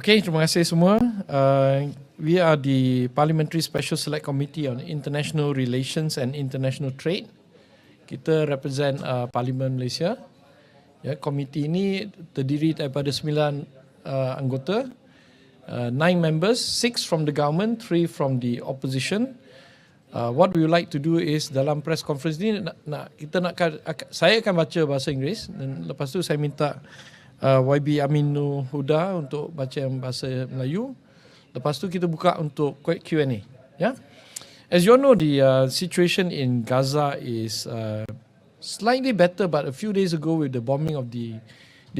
Okay, terima kasih semua. We are the Parliamentary Special Select Committee on International Relations and International Trade. Kita represent Parlimen Malaysia. Ya, komiti ini terdiri daripada 9 anggota, 9 members, 6 from the government, 3 from the opposition. What we would like to do is dalam press conference ni saya akan baca bahasa Inggeris dan lepas tu saya minta YB Aminu Huda untuk baca yang bahasa Melayu. Lepas tu kita buka untuk Q&A. Yeah? As you all know, the situation in Gaza is slightly better, but a few days ago with the bombing of the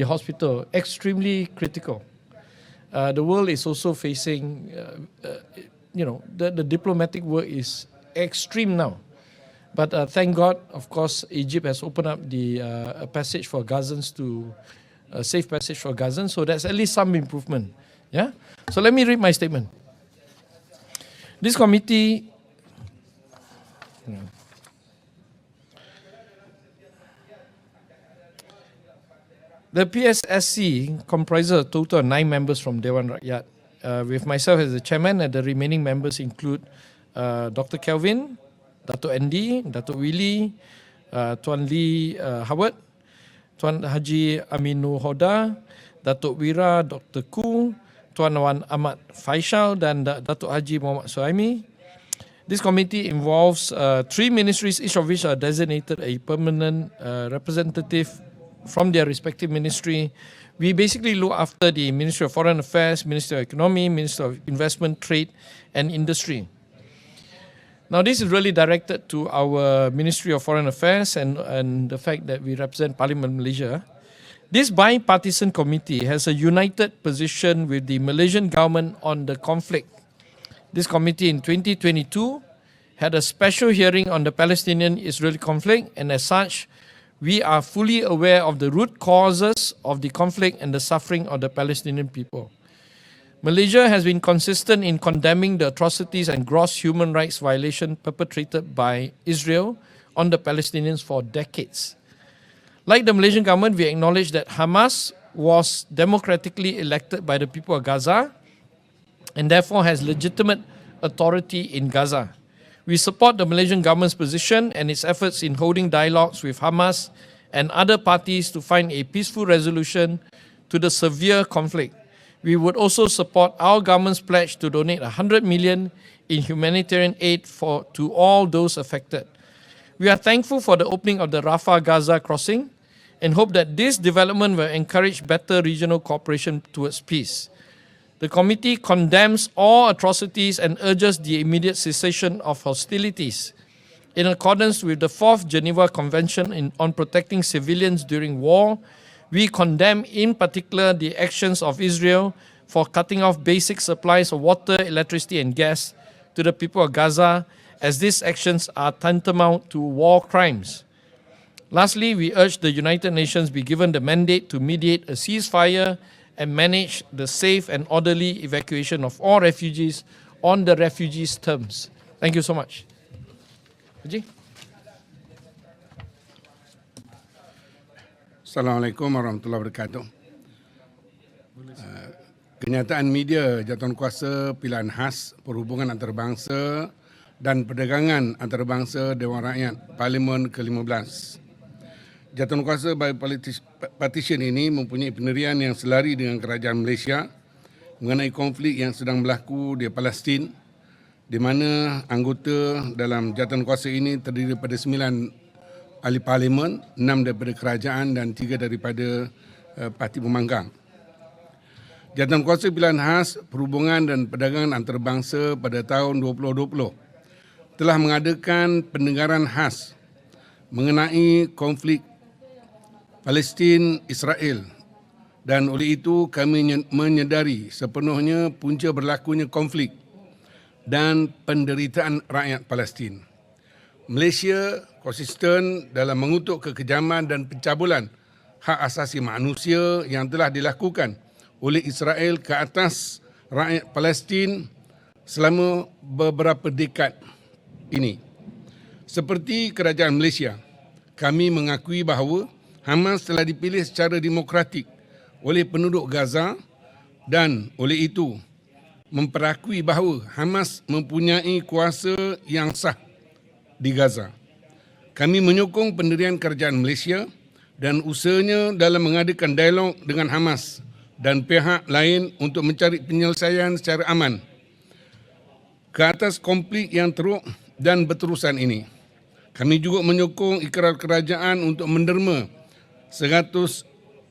hospital, extremely critical. The world is also facing, the diplomatic work is extreme now. But thank God, of course, Egypt has opened up the passage for Gazans to a safe passage for Gazans, so that's at least some improvement. Yeah. So let me read my statement. This committee. The PSSC comprises a total of 9 members from Dewan Rakyat, with myself as the chairman, and the remaining members include Dr. Kelvin, Dato' Andy, Dato' Willie, Tuan Lee Howard, Tuan Haji Aminu Hoda, Datuk Wira Dr. Koo, Tuan Wan Ahmad Faisal dan Datuk Haji Muhammad Suhaimi. This committee involves 3 ministries, each of which are designated a permanent representative from their respective ministry. We basically look after the Ministry of Foreign Affairs, Ministry of Economy, Ministry of Investment, Trade and Industry. Now, this is really directed to our Ministry of Foreign Affairs and the fact that we represent Parlimen Malaysia. This bipartisan committee has a united position with the Malaysian government on the conflict. This committee in 2022 had a special hearing on the Palestinian-Israeli conflict, and as such, we are fully aware of the root causes of the conflict and the suffering of the Palestinian people. Malaysia has been consistent in condemning the atrocities and gross human rights violations perpetrated by Israel on the Palestinians for decades. Like the Malaysian government, we acknowledge that Hamas was democratically elected by the people of Gaza and therefore has legitimate authority in Gaza. We support the Malaysian government's position and its efforts in holding dialogues with Hamas and other parties to find a peaceful resolution to the severe conflict. We would also support our government's pledge to donate 100 million in humanitarian aid to all those affected. We are thankful for the opening of the Rafah-Gaza crossing and hope that this development will encourage better regional cooperation towards peace. The committee condemns all atrocities and urges the immediate cessation of hostilities. In accordance with the 4th Geneva Convention on Protecting Civilians During War, we condemn in particular the actions of Israel for cutting off basic supplies of water, electricity and gas to the people of Gaza, as these actions are tantamount to war crimes. Lastly, we urge the United Nations be given the mandate to mediate a ceasefire and manage the safe and orderly evacuation of all refugees on the refugees' terms. Thank you so much. Haji? Assalamualaikum warahmatullahi wabarakatuh. Kenyataan media jawatankuasa pilihan khas perhubungan antarabangsa dan perdagangan antarabangsa Dewan Rakyat Parlimen ke-15. Jawatankuasa bipartisan ini mempunyai pendirian yang selari dengan kerajaan Malaysia mengenai konflik yang sedang berlaku di Palestin, di mana anggota dalam jawatankuasa ini terdiri daripada 9 ahli parlimen, 6 daripada kerajaan dan 3 daripada parti pembangkang. Jawatankuasa pilihan khas perhubungan dan perdagangan antarabangsa pada tahun 2020 telah mengadakan pendengaran khas mengenai konflik Palestin-Israel, dan oleh itu kami menyedari sepenuhnya punca berlakunya konflik dan penderitaan rakyat Palestin. Malaysia konsisten dalam mengutuk kekejaman dan pencabulan hak asasi manusia yang telah dilakukan oleh Israel ke atas rakyat Palestin selama beberapa dekad ini. Seperti kerajaan Malaysia, kami mengakui bahawa Hamas telah dipilih secara demokratik oleh penduduk Gaza dan oleh itu memperakui bahawa Hamas mempunyai kuasa yang sah di Gaza. Kami menyokong pendirian kerajaan Malaysia dan usahanya dalam mengadakan dialog dengan Hamas dan pihak lain untuk mencari penyelesaian secara aman ke atas konflik yang teruk dan berterusan ini. Kami juga menyokong ikrar kerajaan untuk menderma 100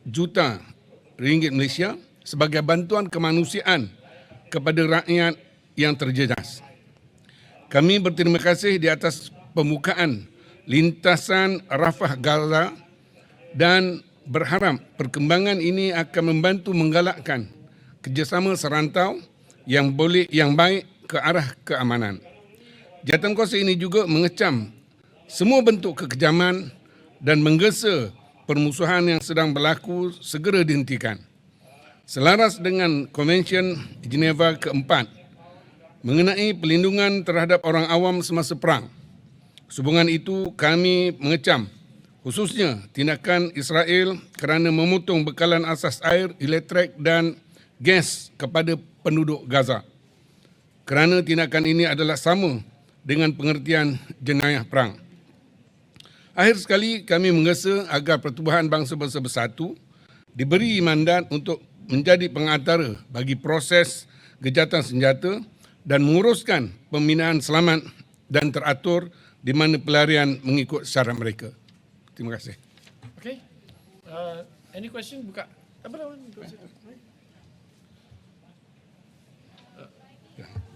juta ringgit Malaysia sebagai bantuan kemanusiaan kepada rakyat yang terjejas. Kami berterima kasih di atas pembukaan lintasan Rafah Gaza dan berharap perkembangan ini akan membantu menggalakkan kerjasama serantau yang baik ke arah keamanan. Jawatankuasa ini juga mengecam semua bentuk kekejaman dan menggesa permusuhan yang sedang berlaku segera dihentikan. Selaras dengan Konvensyen Geneva keempat mengenai pelindungan terhadap orang awam semasa perang. Sehubungan itu kami mengecam khususnya tindakan Israel kerana memotong bekalan asas air, elektrik dan gas kepada penduduk Gaza. Kerana tindakan ini adalah sama dengan pengertian jenayah perang. Akhir sekali kami menggesa agar Pertubuhan Bangsa-Bangsa Bersatu diberi mandat untuk menjadi pengantara bagi proses gejatan senjata dan menguruskan pembinaan selamat dan teratur di mana pelarian mengikut syarat mereka. Terima kasih. Okay. Any question? Buka. Apa nama?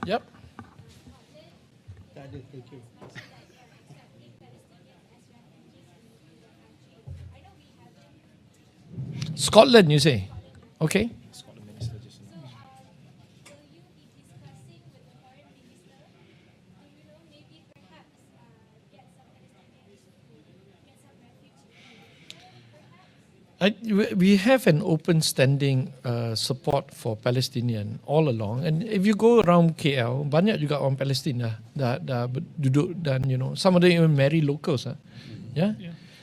Yep. Thank you. Scotland, you say? Okay. We have an open standing support for Palestinian all along, and if you go around KL, banyak juga orang Palestin dah duduk dan some of them even marry locals, yeah.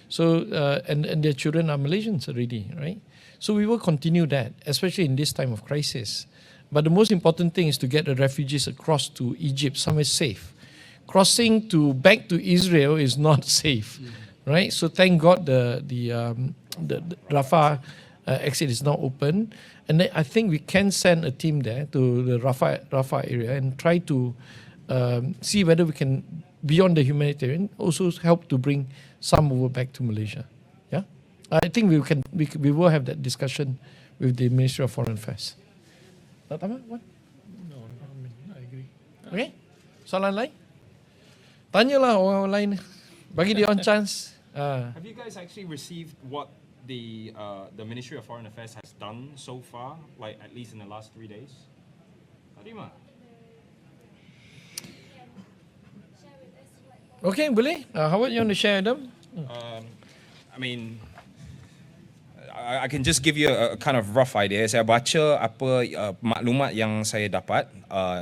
So and their children are Malaysians already, right? So we will continue that, especially in this time of crisis. But the most important thing is to get the refugees across to Egypt, somewhere safe. Crossing back to Israel is not safe, right? So thank God the Rafah exit is now open, and then I think we can send a team there to the Rafah area and try to see whether we can, beyond the humanitarian, also help to bring some over back to Malaysia. Yeah, I think we will have that discussion with the Ministry of Foreign Affairs. What? No, I agree. Okay, soalan lain? Tanyalah orang lain, bagi dia on chance. Have you guys actually received what the Ministry of Foreign Affairs has done so far, like at least in the last 3 days? Terima. Okay, boleh? How about you want to share them? I mean, I can just give you a kind of rough idea. Saya baca apa maklumat yang saya dapat.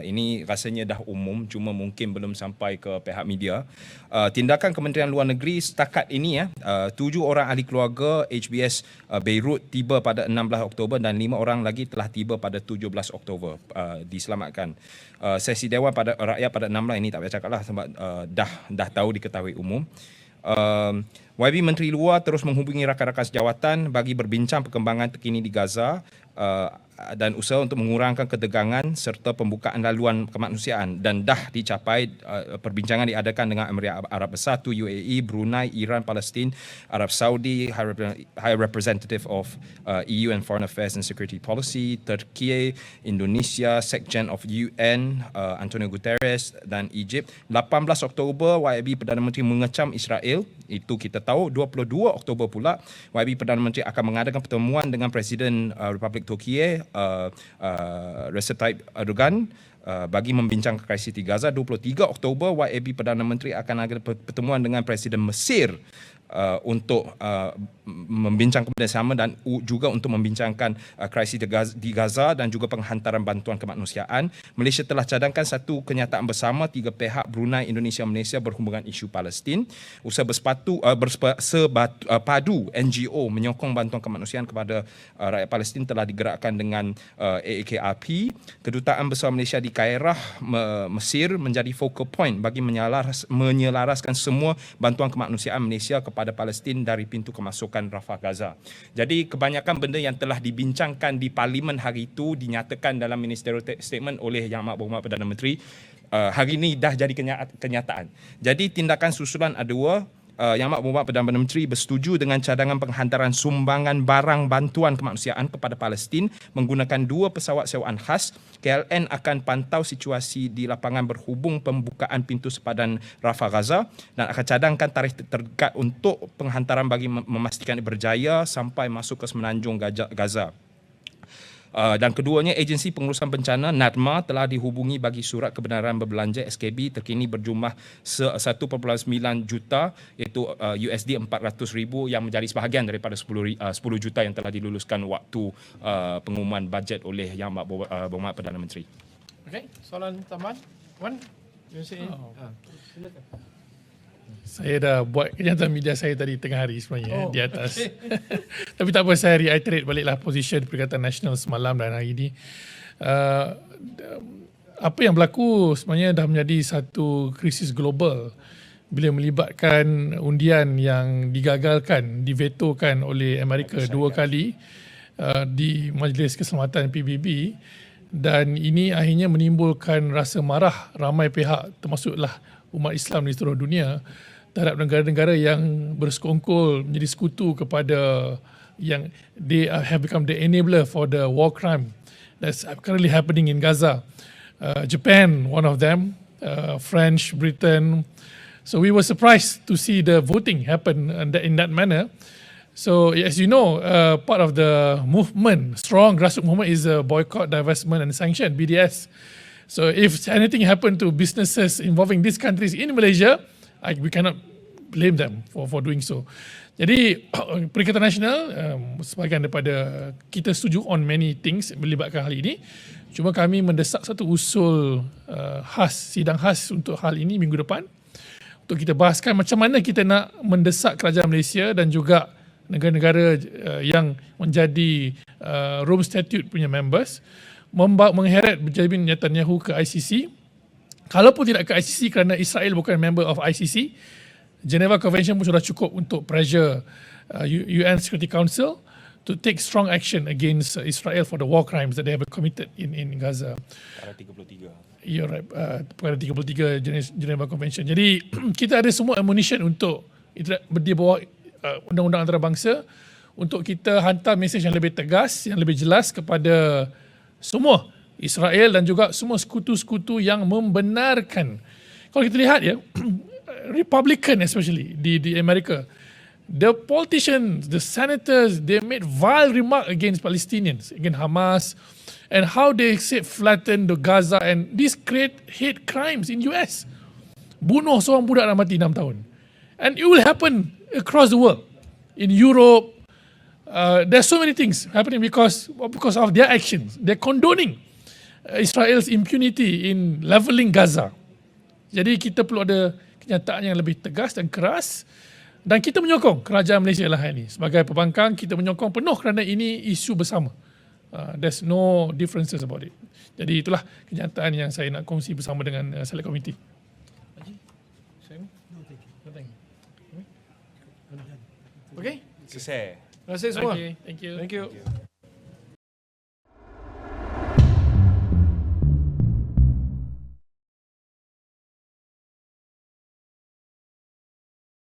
Ini rasanya dah umum, cuma mungkin belum sampai ke pihak media. Tindakan Kementerian Luar Negeri setakat ini 7 orang ahli keluarga HBS Beirut tiba pada 16 Oktober dan 5 orang lagi telah tiba pada 17 Oktober diselamatkan. Sesi Dewan pada Rakyat pada 16 ini tak payah cakap lah sebab dah tahu diketahui umum. YB Menteri Luar terus menghubungi rakan-rakan sejawatan bagi berbincang perkembangan terkini di Gaza dan usaha untuk mengurangkan ketegangan serta pembukaan laluan kemanusiaan, dan dah dicapai. Perbincangan diadakan dengan Emirat Arab Bersatu, UAE, Brunei, Iran, Palestin, Arab Saudi, High Representative of EU and Foreign Affairs and Security Policy, Turki, Indonesia, Sekjen of UN, Antonio Guterres dan Egypt. 18 Oktober YB Perdana Menteri mengecam Israel, itu kita tahu. 22 Oktober pula YB Perdana Menteri akan mengadakan pertemuan dengan Presiden Republik Turki Recep Tayyip Erdogan bagi membincangkan krisis di Gaza. 23 Oktober YB Perdana Menteri akan ada pertemuan dengan Presiden Mesir untuk membincangkan bersama dan juga untuk membincangkan krisis di Gaza dan juga penghantaran bantuan kemanusiaan. Malaysia telah cadangkan satu kenyataan bersama tiga pihak Brunei, Indonesia, Malaysia berhubungan isu Palestin. Usaha bersepadu NGO menyokong bantuan kemanusiaan kepada rakyat Palestin telah digerakkan dengan AAKRP. Kedutaan Besar Malaysia di Kairah, Mesir menjadi focal point bagi menyelaraskan semua bantuan kemanusiaan Malaysia kepada Palestin dari pintu kemasukan Rafah Gaza. Jadi kebanyakan benda yang telah dibincangkan di Parlimen hari itu dinyatakan dalam ministerial statement oleh Yang Amat Berhormat Perdana Menteri. Hari ini dah jadi kenyataan. Jadi tindakan susulan ada dua. Yang Amat Berhormat Perdana Menteri bersetuju dengan cadangan penghantaran sumbangan barang bantuan kemanusiaan kepada Palestin menggunakan 2 pesawat sewaan khas. KLN akan pantau situasi di lapangan berhubung pembukaan pintu sepadan Rafah Gaza dan akan cadangkan tarikh terdekat untuk penghantaran bagi memastikan berjaya sampai masuk ke semenanjung Gaza. Dan keduanya, Agensi Pengurusan Bencana NADMA telah dihubungi bagi surat kebenaran berbelanja SKB terkini berjumlah 1.9 juta iaitu USD 400,000 yang menjadi sebahagian daripada 10 juta yang telah diluluskan waktu pengumuman bajet oleh Yang Amat Berhormat Perdana Menteri. Okay, soalan tambahan. Wan, you say? Silakan. Saya dah buat kenyataan media saya tadi tengah hari sebenarnya di atas. Tapi tak apa, saya reiterate baliklah position Perikatan Nasional semalam dan hari ini. Apa yang berlaku sebenarnya dah menjadi satu krisis global bila melibatkan undian yang digagalkan, divetokan oleh Amerika 2 kali di Majlis Keselamatan PBB, dan ini akhirnya menimbulkan rasa marah ramai pihak termasuklah umat Islam di seluruh dunia terhadap negara-negara yang bersekongkol menjadi sekutu kepada yang they have become the enabler for the war crime that's currently happening in Gaza. Japan, one of them, French, Britain. So we were surprised to see the voting happen in that manner. So as you know, part of the movement, strong grassroots movement, is boycott, divestment and sanction, BDS. So if anything happened to businesses involving these countries in Malaysia, we cannot blame them for doing so. Jadi Perikatan Nasional sebahagian daripada kita setuju on many things melibatkan hal ini. Cuma kami mendesak satu usul sidang khas untuk hal ini minggu depan untuk kita bahaskan macam mana kita nak mendesak kerajaan Malaysia dan juga negara-negara yang menjadi Rome Statute punya members mengheret Benjamin Netanyahu ke ICC. Kalaupun tidak ke ICC kerana Israel bukan member of ICC, Geneva Convention pun sudah cukup untuk pressure UN Security Council to take strong action against Israel for the war crimes that they have committed in Gaza. Perkara 33. You're right, perkara 33 Geneva Convention. Jadi kita ada semua ammunition untuk di bawah undang-undang antarabangsa untuk kita hantar mesej yang lebih tegas, yang lebih jelas kepada semua Israel dan juga semua sekutu-sekutu yang membenarkan. Kalau kita lihat ya, Republican especially di Amerika, the politicians, the senators, they made vile remark against Palestinians, against Hamas, and how they say flatten the Gaza, and this create hate crimes in US. Bunuh seorang budak dah mati 6 tahun. And it will happen across the world. In Europe, there's so many things happening because of their actions. They're condoning Israel's impunity in leveling Gaza. Jadi kita perlu ada kenyataan yang lebih tegas dan keras, dan kita menyokong kerajaan Malaysia lah ini. Sebagai pembangkang, kita menyokong penuh kerana ini isu bersama. There's no differences about it. Jadi itulah kenyataan yang saya nak kongsi bersama dengan Select Committee. Okay? Sukses. Terima kasih semua. Okay, thank you. Thank you.